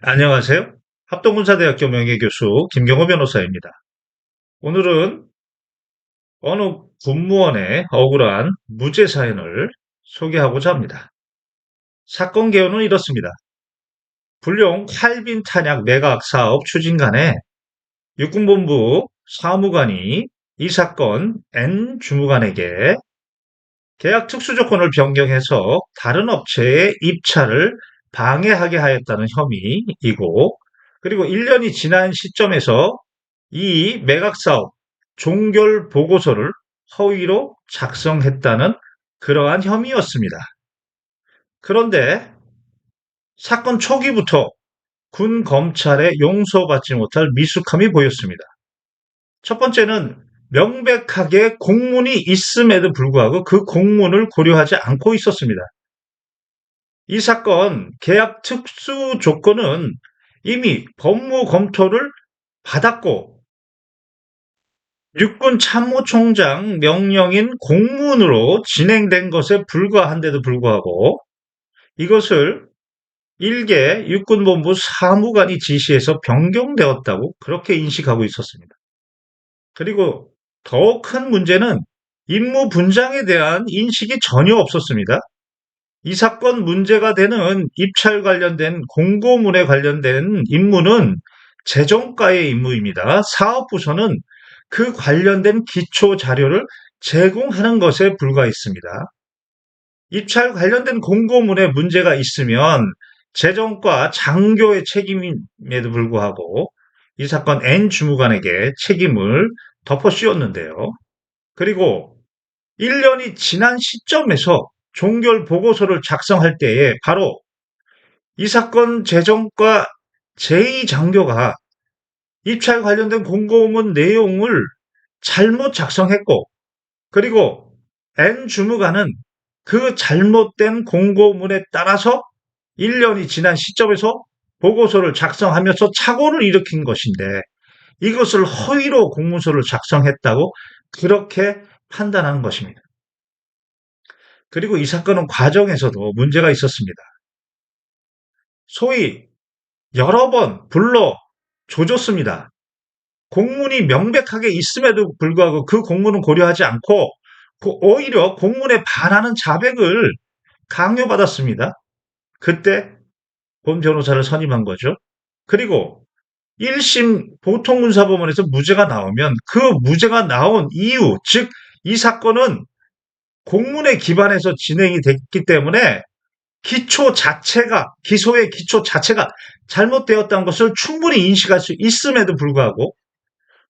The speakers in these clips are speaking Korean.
안녕하세요. 합동군사대학교 명예교수 김경호 변호사입니다. 오늘은 어느 군무원의 억울한 무죄 사연을 소개하고자 합니다. 사건 개요는 이렇습니다. 불용 할빈 탄약 매각 사업 추진간에 육군본부 사무관이 이 사건 N 주무관에게 계약 특수 조건을 변경해서 다른 업체의 입찰을 방해하게 하였다는 혐의이고, 그리고 1년이 지난 시점에서 이 매각 사업 종결 보고서를 허위로 작성했다는 그러한 혐의였습니다. 그런데 사건 초기부터 군 검찰의 용서받지 못할 미숙함이 보였습니다. 첫 번째는 명백하게 공문이 있음에도 불구하고 그 공문을 고려하지 않고 있었습니다. 이 사건 계약 특수 조건은 이미 법무 검토를 받았고 육군 참모총장 명령인 공문으로 진행된 것에 불과한데도 불구하고 이것을 일개 육군본부 사무관이 지시해서 변경되었다고 그렇게 인식하고 있었습니다. 그리고 더 큰 문제는 임무 분장에 대한 인식이 전혀 없었습니다. 이 사건 문제가 되는 입찰 관련된 공고문에 관련된 임무는 재정과의 임무입니다. 사업부서는 그 관련된 기초 자료를 제공하는 것에 불과했습니다. 입찰 관련된 공고문에 문제가 있으면 재정과 장교의 책임임에도 불구하고 이 사건 N 주무관에게 책임을 덮어 씌웠는데요. 그리고 1년이 지난 시점에서 종결 보고서를 작성할 때에 바로 이 사건 재정과 제2장교가 입찰 관련된 공고문 내용을 잘못 작성했고, 그리고 N 주무관은 그 잘못된 공고문에 따라서 1년이 지난 시점에서 보고서를 작성하면서 착오를 일으킨 것인데 이것을 허위로 공문서를 작성했다고 그렇게 판단한 것입니다. 그리고 이 사건은 과정에서도 문제가 있었습니다. 소위 여러 번 불러 조졌습니다. 공문이 명백하게 있음에도 불구하고 그 공문은 고려하지 않고 오히려 공문에 반하는 자백을 강요받았습니다. 그때 본 변호사를 선임한 거죠. 그리고 1심 보통문사법원에서 무죄가 나오면 그 무죄가 나온 이유, 즉 이 사건은 공문에 기반해서 진행이 됐기 때문에 기소의 기초 자체가 잘못되었다는 것을 충분히 인식할 수 있음에도 불구하고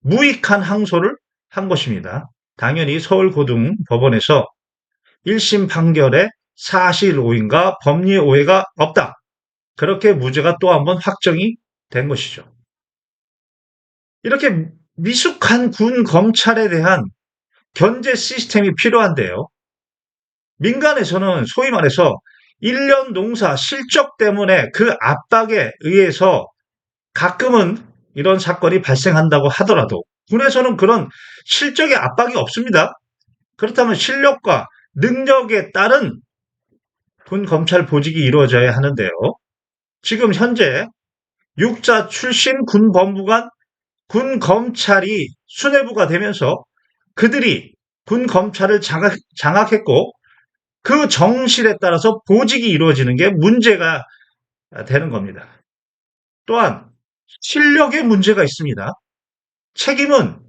무익한 항소를 한 것입니다. 당연히 서울고등법원에서 1심 판결에 사실 오인과 법리 오해가 없다. 그렇게 무죄가 또 한 번 확정이 된 것이죠. 이렇게 미숙한 군 검찰에 대한 견제 시스템이 필요한데요. 민간에서는 소위 말해서 1년 농사 실적 때문에 그 압박에 의해서 가끔은 이런 사건이 발생한다고 하더라도 군에서는 그런 실적의 압박이 없습니다. 그렇다면 실력과 능력에 따른 군 검찰 보직이 이루어져야 하는데요. 지금 현재 육자 출신 군 법무관, 군 검찰이 수뇌부가 되면서 그들이 군 검찰을 장악했고 그 정실에 따라서 보직이 이루어지는 게 문제가 되는 겁니다. 또한 실력에 문제가 있습니다. 책임은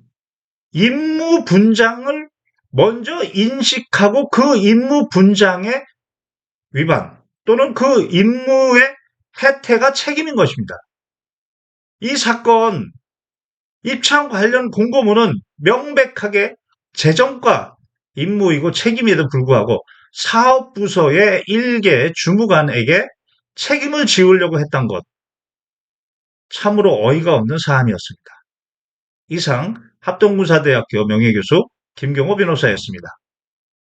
임무 분장을 먼저 인식하고 그 임무 분장의 위반 또는 그 임무의 해태가 책임인 것입니다. 이 사건 입찰 관련 공고문은 명백하게 재정과 임무이고 책임에도 불구하고 사업부서의 일개 주무관에게 책임을 지우려고 했던 것, 참으로 어이가 없는 사안이었습니다. 이상 합동군사대학교 명예교수 김경호 변호사였습니다.